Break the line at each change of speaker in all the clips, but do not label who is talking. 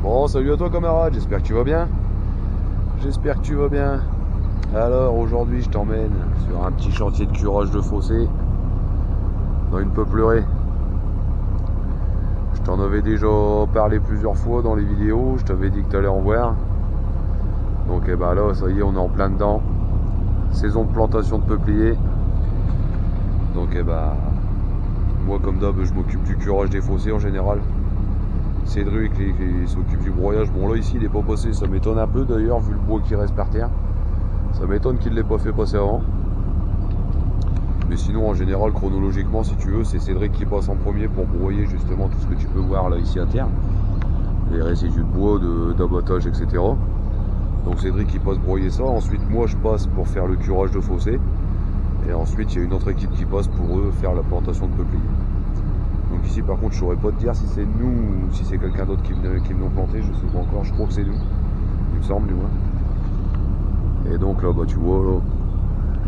Bon, salut à toi camarade, j'espère que tu vas bien. J'espère que tu vas bien. Alors aujourd'hui je t'emmène sur un petit chantier de curage de fossé dans une peuplerie. Je t'en avais déjà parlé plusieurs fois dans les vidéos, je t'avais dit que tu allais en voir. Donc et ben là ça y est, on est en plein dedans. Saison de plantation de peupliers. Donc et ben moi comme d'hab je m'occupe du curage des fossés en général. Cédric qui s'occupe du broyage. Bon là ici il n'est pas passé, ça m'étonne un peu d'ailleurs vu le bois qui reste par terre. Ça m'étonne qu'il ne l'ait pas fait passer avant. Mais sinon en général chronologiquement si tu veux c'est Cédric qui passe en premier pour broyer justement tout ce que tu peux voir là ici à terre. Les résidus de bois, d'abattage etc. Donc Cédric qui passe broyer ça. Ensuite moi je passe pour faire le curage de fossé. Et ensuite il y a une autre équipe qui passe pour eux faire la plantation de peupliers. Donc ici par contre je saurais pas te dire si c'est nous ou si c'est quelqu'un d'autre qui l'ont planté, je sais pas encore, je crois que c'est nous, il me semble du moins. Et donc là bah tu vois là,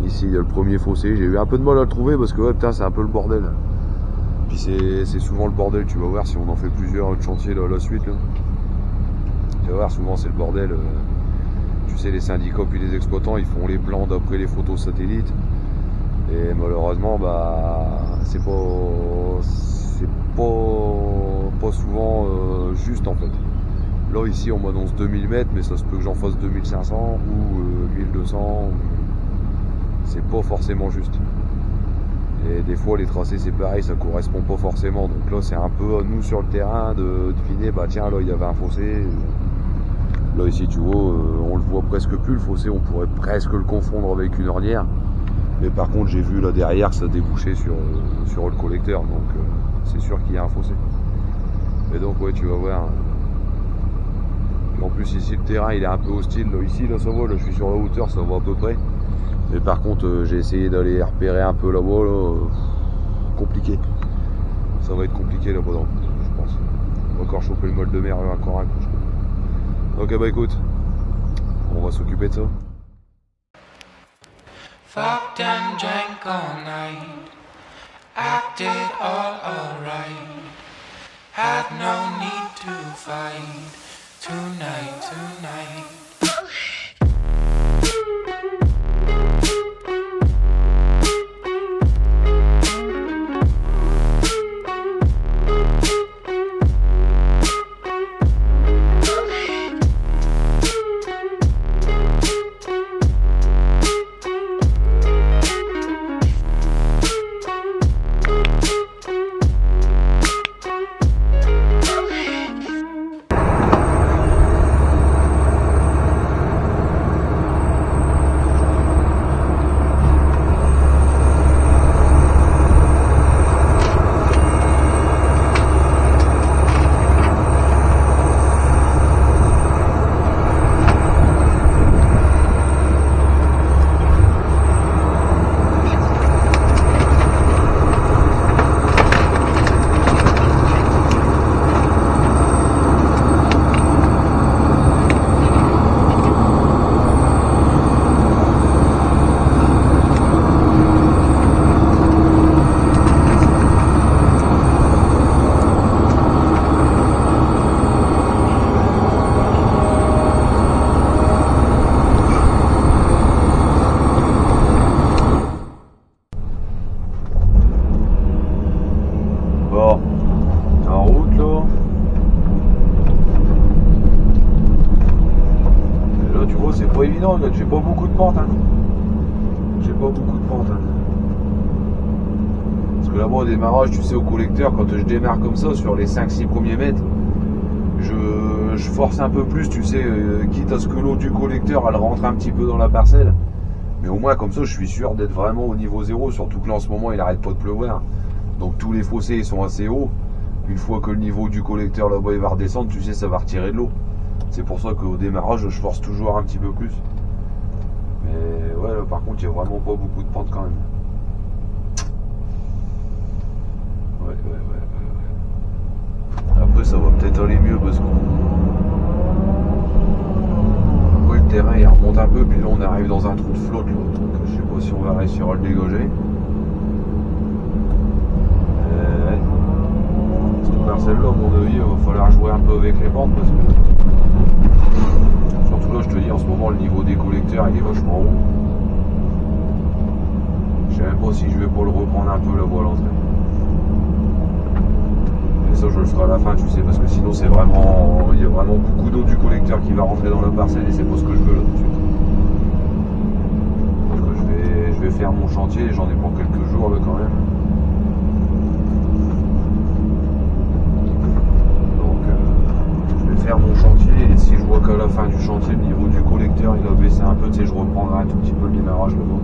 ici il y a le premier fossé, j'ai eu un peu de mal à le trouver parce que ouais putain c'est un peu le bordel. Puis c'est souvent le bordel, tu vas voir si on en fait plusieurs de chantiers là, à la suite là. Tu vas voir souvent c'est le bordel, tu sais les syndicats puis les exploitants ils font les plans d'après les photos satellites. Et malheureusement bah c'est pas souvent juste en fait. Là ici on m'annonce 2000 mètres mais ça se peut que j'en fasse 2500 ou 1200. C'est pas forcément juste. Et des fois les tracés c'est pareil, ça correspond pas forcément. Donc là c'est un peu à nous sur le terrain de deviner, bah tiens là il y avait un fossé. Là ici tu vois, on le voit presque plus le fossé, on pourrait presque le confondre avec une ornière. Mais par contre j'ai vu là derrière ça débouchait sur le collecteur, donc c'est sûr qu'il y a un fossé. Et donc ouais tu vas voir. En plus ici le terrain il est un peu hostile, là ici là ça va, là je suis sur la hauteur, ça va à peu près. Mais par contre j'ai essayé d'aller repérer un peu là-bas, là, compliqué. Ça va être compliqué là-bas, je pense. On va encore choper le molle de mer encore un coup je crois. Ok bah écoute, on va s'occuper de ça.
Fucked and drank all night, acted all alright, had no need to fight, tonight.
J'ai pas beaucoup de pente, hein. Parce que là-bas au démarrage, tu sais, au collecteur, quand je démarre comme ça sur les 5-6 premiers mètres, je force un peu plus, tu sais, quitte à ce que l'eau du collecteur elle rentre un petit peu dans la parcelle. Mais au moins comme ça je suis sûr d'être vraiment au niveau zéro, surtout que là en ce moment il arrête pas de pleuvoir. Donc tous les fossés ils sont assez hauts. Une fois que le niveau du collecteur là-bas il va redescendre, tu sais, ça va retirer de l'eau. C'est pour ça qu'au démarrage je force toujours un petit peu plus. Mais ouais là, par contre il n'y a vraiment pas beaucoup de pente quand même. Ouais. Après ça va peut-être aller mieux parce que ouais, le terrain il remonte un peu, puis là on arrive dans un trou de flotte là, donc je sais pas si on va réussir à le dégager. celle-là, à mon avis, il va falloir jouer un peu avec les pentes parce que. Surtout là, je te dis, en ce moment, le niveau des collecteurs il est vachement haut. Je sais même pas si je vais pas le reprendre un peu la voie à l'entrée. Et ça, je le ferai à la fin, tu sais, parce que sinon, c'est vraiment. Il y a vraiment beaucoup d'eau du collecteur qui va rentrer dans la parcelle et c'est pas ce que je veux là tout de suite. Donc, je vais faire mon chantier, j'en ai pour quelques jours là quand même. Faire mon chantier et si je vois qu'à la fin du chantier le niveau du collecteur il a baissé un peu, tu sais, je reprendrai un tout petit peu le démarrage là-bas.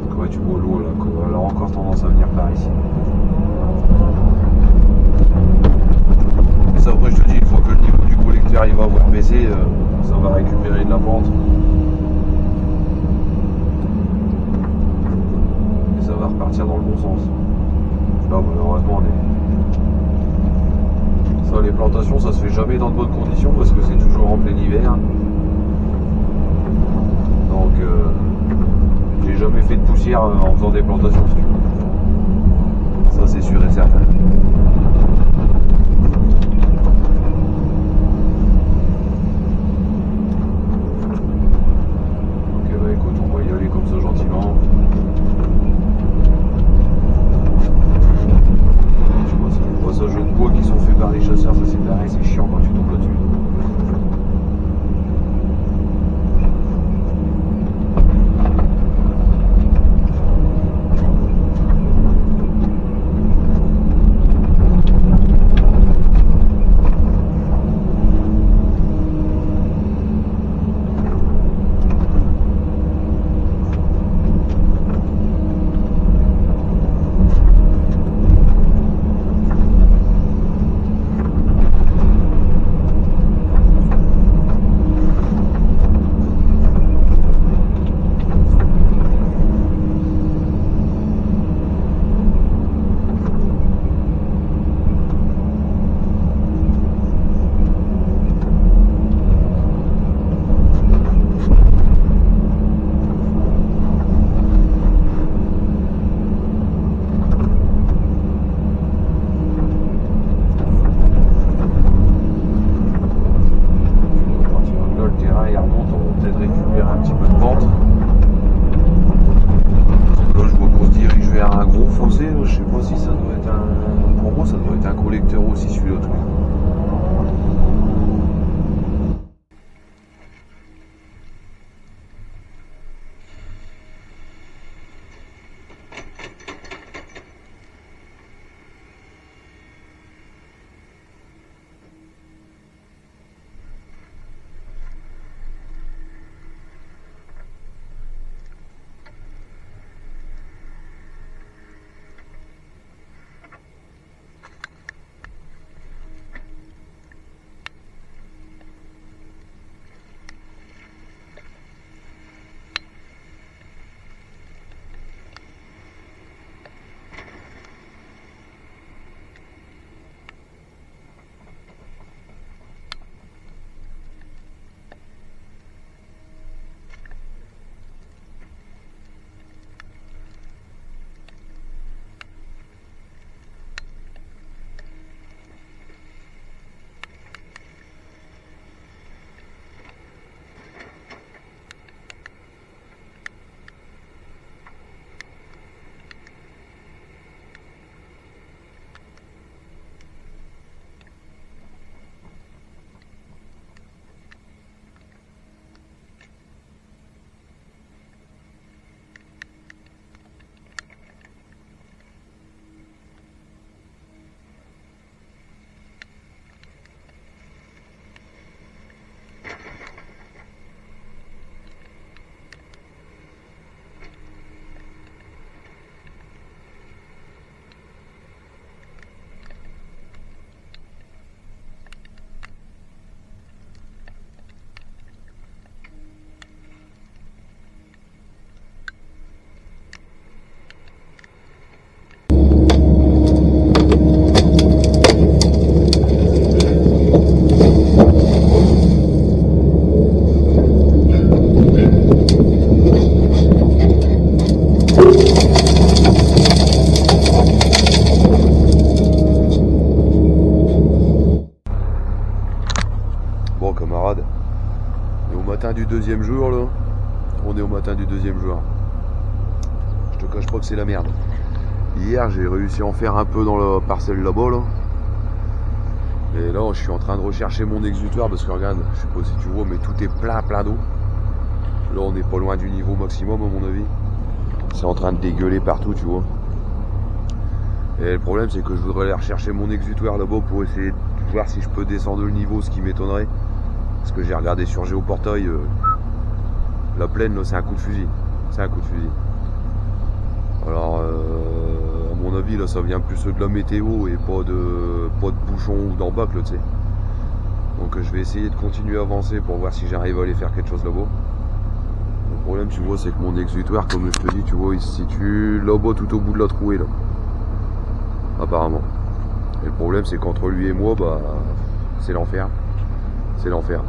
Parce que ouais, tu vois l'eau là, elle a encore tendance à venir par ici. Et ça après je te dis, une fois que le niveau du collecteur il va avoir baissé, ça va récupérer de la pente. Et ça va repartir dans le bon sens. Là malheureusement on est. Les plantations ça se fait jamais dans de bonnes conditions parce que c'est toujours en plein hiver, donc j'ai jamais fait de poussière en faisant des plantations, si tu veux. Ça c'est sûr et certain. Ok bah écoute, on va y aller comme ça gentiment. Passages de bois qui sont faits par les chasseurs, ça c'est pareil, c'est chiant quand tu tombes là-dessus. Bon camarades, on est au matin du deuxième jour là. On est au matin du deuxième jour. Je te cache pas que c'est la merde. Hier j'ai réussi à en faire un peu dans la parcelle là-bas là. Et là je suis en train de rechercher mon exutoire parce que regarde, je sais pas si tu vois mais tout est plein d'eau. Là on n'est pas loin du niveau maximum à mon avis. C'est en train de dégueuler partout tu vois. Et le problème c'est que je voudrais aller rechercher mon exutoire là-bas pour essayer de voir si je peux descendre le niveau, ce qui m'étonnerait. Parce que j'ai regardé sur Géoportail, la plaine là c'est un coup de fusil. C'est un coup de fusil. Alors à mon avis là ça vient plus de la météo et pas de bouchon ou d'embâcle tu sais. Donc je vais essayer de continuer à avancer pour voir si j'arrive à aller faire quelque chose là-bas. Le problème tu vois c'est que mon exutoire comme je te dis tu vois il se situe là-bas tout au bout de la trouée là. Apparemment. Et le problème c'est qu'entre lui et moi bah c'est l'enfer. C'est l'enfer.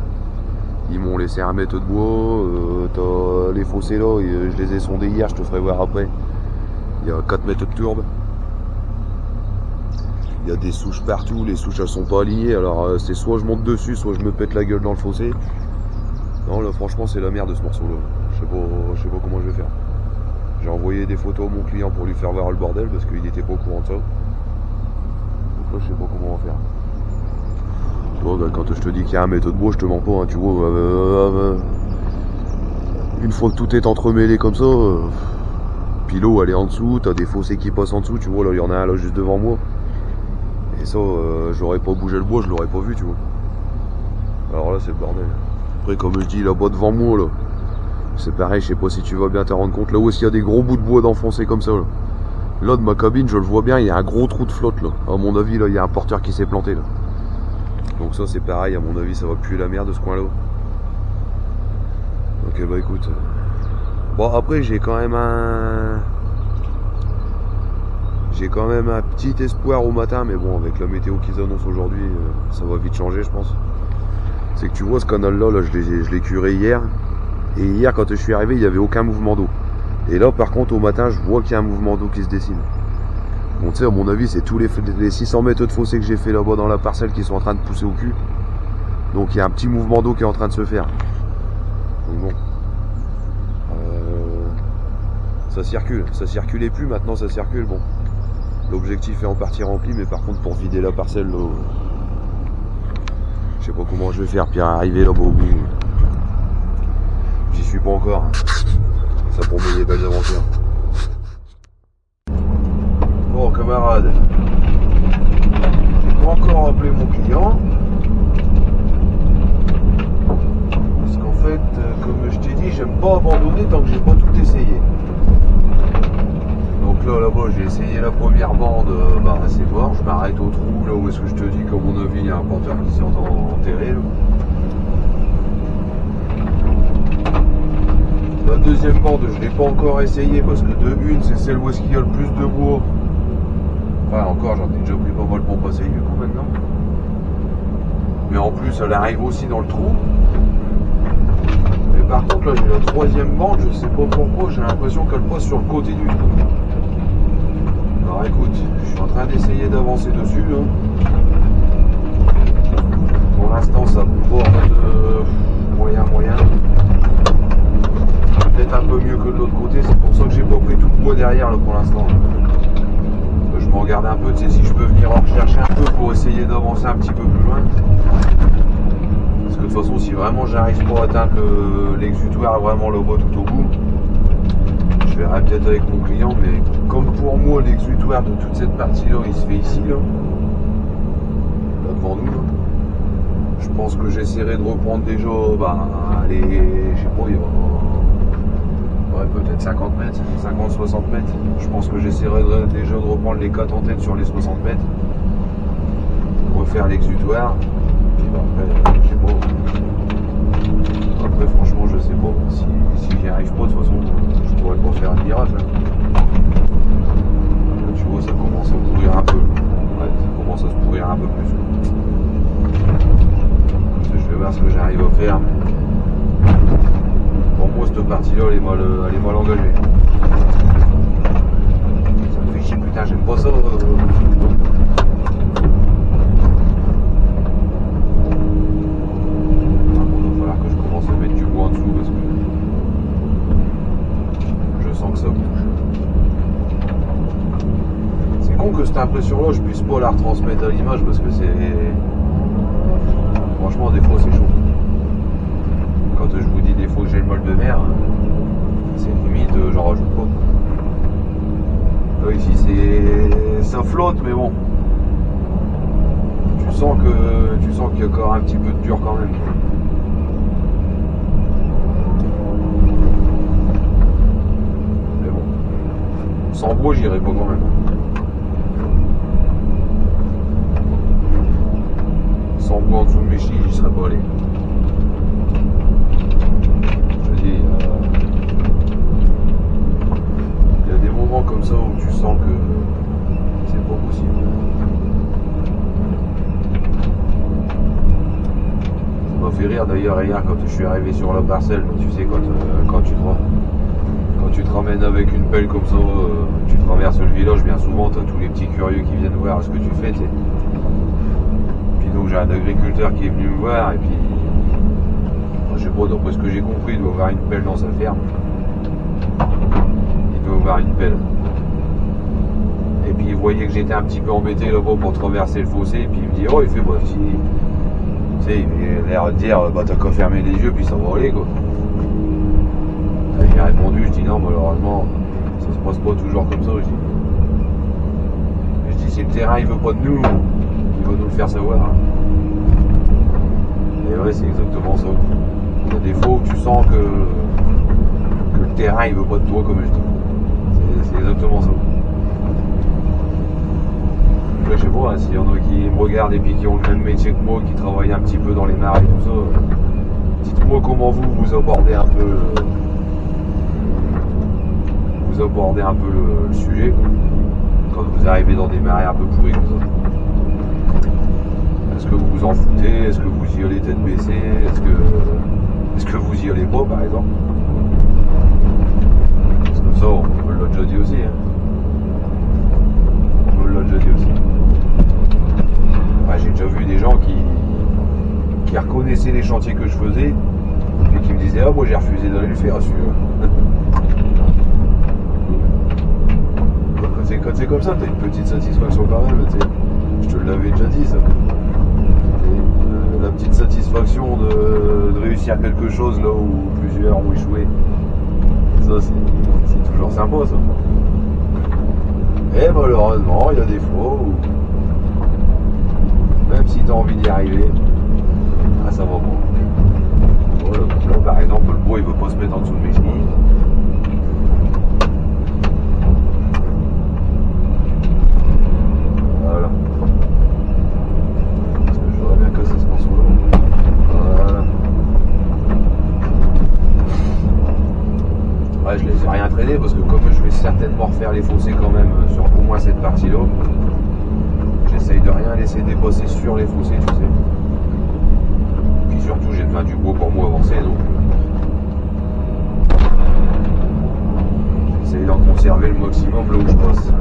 Ils m'ont laissé 1 mètre de bois, t'as les fossés là, je les ai sondés hier, je te ferai voir après. Il y a 4 mètres de tourbe. Il y a des souches partout, les souches elles sont pas alignées, alors c'est soit je monte dessus, soit je me pète la gueule dans le fossé. Non là franchement c'est la merde ce morceau là. Je sais pas comment je vais faire. J'ai envoyé des photos à mon client pour lui faire voir le bordel parce qu'il était pas au courant de ça. Donc là je sais pas comment on va faire. Tu vois, quand je te dis qu'il y a 1 mètre de bois, je te mens pas, hein, tu vois. Une fois que tout est entremêlé comme ça, puis l'eau elle est en dessous, t'as des fossés qui passent en dessous, tu vois, là il y en a un là juste devant moi. Et ça, j'aurais pas bougé le bois, je l'aurais pas vu, tu vois. Alors là c'est le bordel. Après comme je dis, là-bas devant moi, là, c'est pareil, je sais pas si tu vas bien te rendre compte, là où il y a des gros bouts de bois d'enfoncés comme ça, là. Là de ma cabine, je le vois bien, il y a un gros trou de flotte là. À mon avis, là, il y a un porteur qui s'est planté là. Donc ça c'est pareil, à mon avis ça va puer la merde de ce coin là. Ok bah écoute. Bon après j'ai quand même un petit espoir au matin, mais bon avec la météo qu'ils annoncent aujourd'hui, ça va vite changer je pense. C'est que tu vois ce canal là, je l'ai curé hier. Et hier quand je suis arrivé il n'y avait aucun mouvement d'eau. Et là par contre au matin je vois qu'il y a un mouvement d'eau qui se dessine. Bon tu sais à mon avis c'est tous les 600 mètres de fossé que j'ai fait là-bas dans la parcelle qui sont en train de pousser au cul. Donc il y a un petit mouvement d'eau qui est en train de se faire. Donc bon. Ça circulait plus, maintenant ça circule. Bon. L'objectif est en partie rempli, mais par contre pour vider la parcelle là, je sais pas comment je vais faire pour arriver là-bas au bout. J'y suis pas encore. Ça promet des belles aventures. Bon camarades, j'ai pas encore appelé mon client parce qu'en fait comme je t'ai dit j'aime pas abandonner tant que j'ai pas tout essayé. Donc là-bas j'ai essayé la première bande, bah c'est mort, je m'arrête au trou là où est-ce que je te dis qu'à mon avis il y a un porteur qui s'est enterré là. La deuxième bande je l'ai pas encore essayé parce que de une c'est celle où est-ce qu'il y a le plus de bois. Enfin encore j'en ai déjà pris pas mal pour passer du coup maintenant. Mais en plus elle arrive aussi dans le trou. Mais par contre là j'ai la troisième bande, je sais pas pourquoi, j'ai l'impression qu'elle passe sur le côté du trou. Alors écoute, je suis en train d'essayer d'avancer dessus là. Pour l'instant ça borde moyen. Peut-être un peu mieux que de l'autre côté, c'est pour ça que j'ai pas pris tout le bois derrière là pour l'instant. Je me regarde un peu, tu sais, si je peux venir en rechercher un peu pour essayer d'avancer un petit peu plus loin. Parce que de toute façon, si vraiment j'arrive pas à atteindre l'exutoire vraiment le bois tout au bout, je verrai peut-être avec mon client, mais comme pour moi l'exutoire de toute cette partie-là, il se fait ici, là devant nous, là. Je pense que j'essaierai de reprendre déjà, je sais pas, il y a peut-être 50 mètres, 50-60 mètres. Je pense que j'essaierai déjà de reprendre les 4 antennes sur les 60 mètres. Refaire l'exutoire. Puis après, je sais pas. Après franchement je sais pas. Si j'y arrive pas de toute façon, je pourrais pas faire un miracle. Là, tu vois ça commence à pourrir un peu. Ouais, ça commence à se pourrir un peu plus. Je vais voir ce que j'arrive à faire. Mais pour moi cette partie là elle est mal engagée. Ça me fait chier, putain j'aime pas ça. impression-là, je puisse pas la retransmettre à l'image parce que c'est. Franchement, des fois, c'est chaud. Quand je vous dis des fois que j'ai le mal de mer, c'est limite, j'en rajoute pas. Là, ici, ça flotte, mais bon. Tu sens qu'il y a encore un petit peu de dur quand même. Mais bon. Sans bois, j'irai pas quand même. Sans bois en dessous de mes chevilles, j'y serais pas allé. Je te dis, il y a des moments comme ça où tu sens que c'est pas possible. Ça m'a fait rire d'ailleurs hier quand je suis arrivé sur la parcelle. Tu sais, quand tu te ramènes avec une pelle comme ça, tu traverses le village, bien souvent tu as tous les petits curieux qui viennent voir ce que tu fais, tu sais. Donc j'ai un agriculteur qui est venu me voir et puis je sais pas, d'après ce que j'ai compris, il doit avoir une pelle dans sa ferme. Il doit avoir une pelle. Et puis il voyait que j'étais un petit peu embêté là-bas pour traverser le fossé et puis il me dit, oh, il fait, bah si, tu sais, il a l'air de dire, bah t'as qu'à fermer les yeux puis ça va aller quoi. Et il m'a répondu, je dis non, malheureusement ça se passe pas toujours comme ça. Je dis si le terrain il veut pas de nous, il va nous le faire savoir. Et ouais, c'est exactement ça. Il y a des fois où tu sens que le terrain il veut pas de toi, comme je dis. C'est exactement ça. Après, je sais pas, hein, s'il y en a qui me regardent et puis qui ont le même métier que moi, qui travaillent un petit peu dans les marais et tout ça, dites-moi comment vous abordez un peu le sujet quoi, quand vous arrivez dans des marais un peu pourris comme ça. Est-ce que vous vous en foutez? Est-ce que vous y allez tête baissée? Est-ce que vous y allez pas, par exemple? Parce que ça, on me l'a déjà dit aussi. Hein. On me l'a déjà dit aussi. Ouais, j'ai déjà vu des gens qui reconnaissaient les chantiers que je faisais et qui me disaient, ah, moi j'ai refusé d'aller le faire, celui-là. Quand c'est comme ça, t'as une petite satisfaction quand même. Je te l'avais déjà dit, ça. La petite satisfaction de réussir quelque chose là où plusieurs ont échoué, ça c'est toujours sympa ça. Et malheureusement il y a des fois où même si tu as envie d'y arriver, ça va pas. Voilà, là par exemple le bois il veut pas se mettre en dessous de mes chevilles. Voilà. Parce que je voudrais bien casser ce morceau-là. Voilà. Ouais, je les ai rien traînés parce que comme je vais certainement refaire les fossés quand même sur au moins cette partie-là, j'essaye de rien laisser dépasser sur les fossés, tu sais. Puis surtout, j'ai besoin du bois pour moi avancer, donc j'essaye d'en conserver le maximum là où je passe.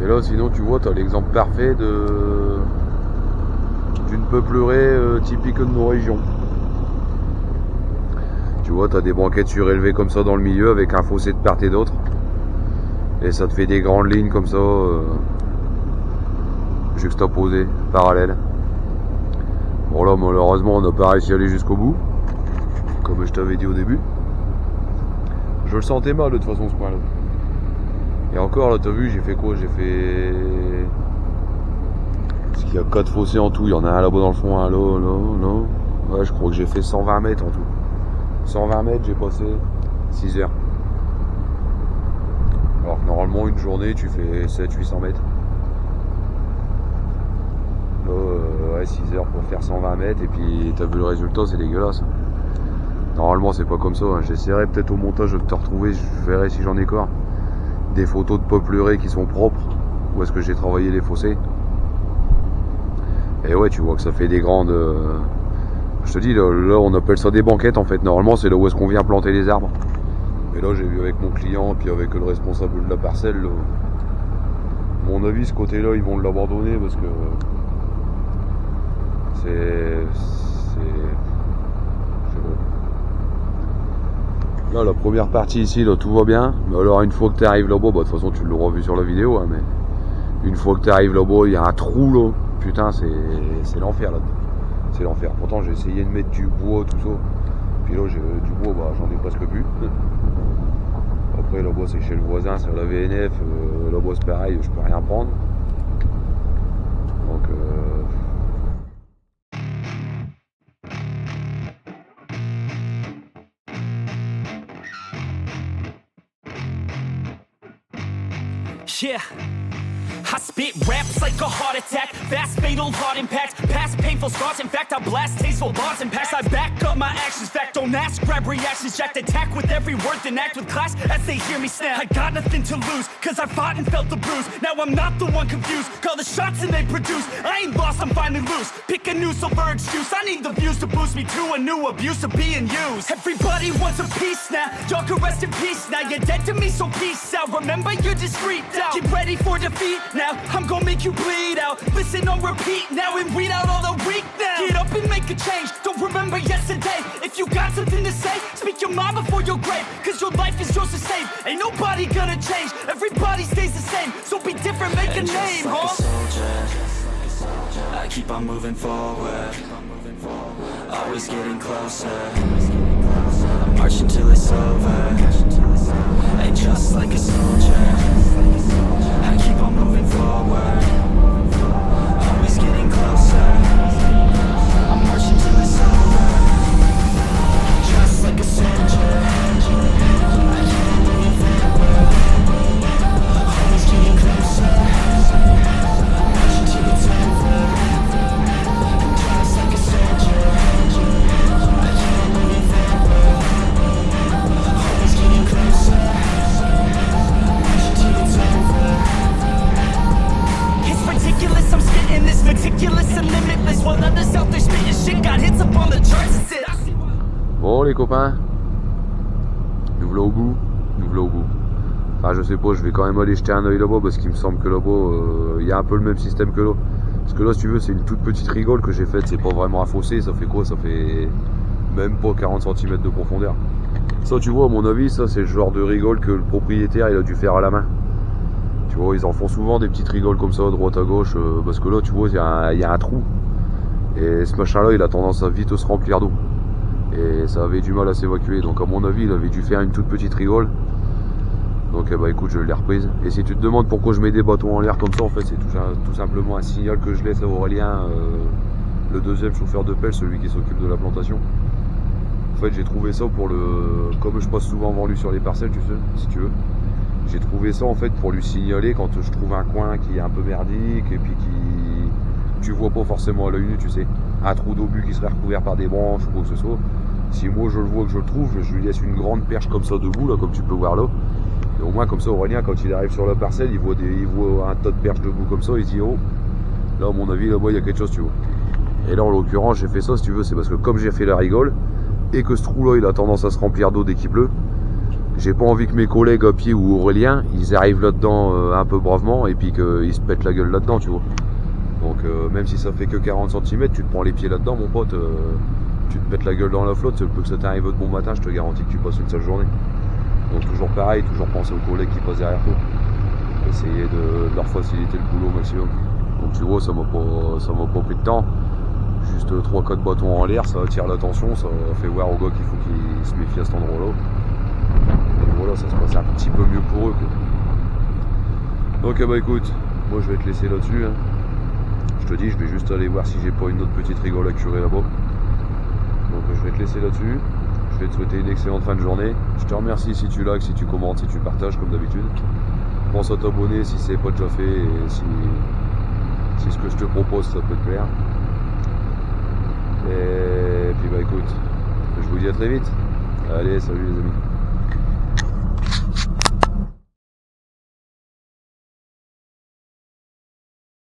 Et là sinon tu vois, tu as l'exemple parfait d'une peuplerie typique de nos régions. Tu vois, tu as des banquettes surélevées comme ça dans le milieu avec un fossé de part et d'autre. Et ça te fait des grandes lignes comme ça, juxtaposées, parallèles. Bon là malheureusement on n'a pas réussi à aller jusqu'au bout, comme je t'avais dit au début. Je le sentais mal de toute façon ce point là. Et encore là t'as vu j'ai fait quoi? J'ai fait... Parce qu'il y a 4 fossés en tout, il y en a un là-bas dans le fond, un là. Ouais je crois que j'ai fait 120 mètres en tout. 120 mètres j'ai passé 6 heures. Alors que normalement une journée tu fais 700-800 mètres. Là ouais 6 heures pour faire 120 mètres et puis t'as vu le résultat, c'est dégueulasse. Normalement c'est pas comme ça, hein. J'essaierai peut-être au montage de te retrouver, je verrai si j'en ai encore des photos de peuplerie qui sont propres, où est-ce que j'ai travaillé les fossés. Et ouais tu vois que ça fait des grandes... Je te dis là on appelle ça des banquettes en fait, normalement c'est là où est-ce qu'on vient planter les arbres. Mais là j'ai vu avec mon client puis avec le responsable de la parcelle là, mon avis ce côté là ils vont l'abandonner parce que là la première partie ici là tout va bien, mais alors une fois que tu arrives là-bas, bah, de toute façon tu l'auras vu sur la vidéo, hein, mais une fois que tu arrives là-bas il y a un trou là, putain c'est l'enfer là, c'est l'enfer. Pourtant j'ai essayé de mettre du bois tout ça, puis là j'ai du bois, bah, j'en ai presque plus. Après là-bas c'est chez le voisin, c'est la VNF, là-bas c'est pareil, je peux rien prendre. Donc
yeah, I spit raps like a heart attack, fast fatal heart impact, past painful scars, in fact I blast tasteful bars and packs, I back up my actions, fact don't ask, grab reactions, jacked attack with every word, then act with class as they hear me snap. I got nothing to lose, cause I fought and felt the bruise, now I'm not the one confused, call the shots and they produce, I ain't lost, I'm finally loose, pick a new silver excuse, I need the views to boost me to a new abuse of being used. Everybody wants a piece now, y'all can rest in peace now, you're dead to me so peace out, remember you're discreet out, get ready for defeat now, I'm gonna make you bleed out, listen on repeat now and weed out all the weak now. Get up and make a change, don't remember yesterday, if you got something to say, speak your mind before your grave, cause your life is yours to save, ain't nobody gonna change, everybody stays the same, so be different, make a name,
like
huh?
A soldier, I keep on moving forward, always getting closer, I'm marching till it's over, and just like a soldier, I keep on moving forward, always getting closer, I'm marching till it's over, just like a soldier, I keep on moving forward, always getting closer, I'm marching till it's over, just like a soldier, I keep on moving forward, always getting closer, marching till it's over.
It's ridiculous, I'm spitting this meticulous and limitless, while others out there spitting shit got hits up on the charts and sit.
bon les copains, nous voilà au bout, Enfin je sais pas, je vais quand même aller jeter un oeil là-bas parce qu'il me semble que là-bas il y a un peu le même système que là. Parce que là si tu veux c'est une toute petite rigole que j'ai faite, c'est pas vraiment un fossé, ça fait quoi? Ça fait même pas 40 cm de profondeur. Ça tu vois à mon avis, ça c'est le genre de rigole que le propriétaire il a dû faire à la main. Tu vois, ils en font souvent des petites rigoles comme ça, à droite à gauche, parce que là tu vois il y a un trou. Et ce machin là il a tendance à vite se remplir d'eau. Et ça avait du mal à s'évacuer, donc à mon avis il avait dû faire une toute petite rigole. Donc bah écoute, je l'ai reprise. Et si tu te demandes pourquoi je mets des bâtons en l'air comme ça, en fait c'est tout simplement un signal que je laisse à Aurélien, le deuxième chauffeur de pelle, celui qui s'occupe de la plantation. En fait j'ai trouvé ça pour le... Comme je passe souvent devant lui sur les parcelles, tu sais, si tu veux. J'ai trouvé ça en fait pour lui signaler quand je trouve un coin qui est un peu merdique et puis qui... Tu vois pas forcément à l'œil nu, tu sais. Un trou d'obus qui serait recouvert par des branches ou quoi que ce soit. Si moi je le vois que je le trouve, je lui laisse une grande perche comme ça debout, là, comme tu peux voir là. Et au moins comme ça Aurélien quand il arrive sur la parcelle, il voit un tas de perches debout comme ça, il se dit oh, là à mon avis là-bas il y a quelque chose, tu vois. Et là en l'occurrence j'ai fait ça si tu veux, c'est parce que comme j'ai fait la rigole et que ce trou là il a tendance à se remplir d'eau dès qu'il pleut, j'ai pas envie que mes collègues à pied ou Aurélien, ils arrivent là-dedans un peu bravement et puis qu'ils se pètent la gueule là-dedans, tu vois. Donc même si ça fait que 40 cm, tu te prends les pieds là-dedans, mon pote, tu te pètes la gueule dans la flotte, ça peut que ça t'arrive de bon matin, je te garantis que tu passes une sale journée. Donc toujours pareil, toujours penser aux collègues qui passent derrière toi. Essayer de leur faciliter le boulot au maximum. Donc tu vois, ça m'a pas pris de temps. Juste 3-4 bâtons en l'air, ça attire l'attention, ça fait voir aux gars qu'il faut qu'ils se méfient à cet endroit-là. Et voilà, ça se passe un petit peu mieux pour eux, quoi. Donc bah écoute, moi je vais te laisser là-dessus. Hein. Je te dis, je vais juste aller voir si j'ai pas une autre petite rigole à curer là-bas. Donc je vais te laisser là-dessus. Je vais te souhaiter une excellente fin de journée. Je te remercie si tu likes, si tu commentes, si tu partages comme d'habitude. Pense à t'abonner si c'est pas déjà fait et si ce que je te propose ça peut te plaire. Et puis bah écoute, je vous dis à très vite. Allez, salut les amis.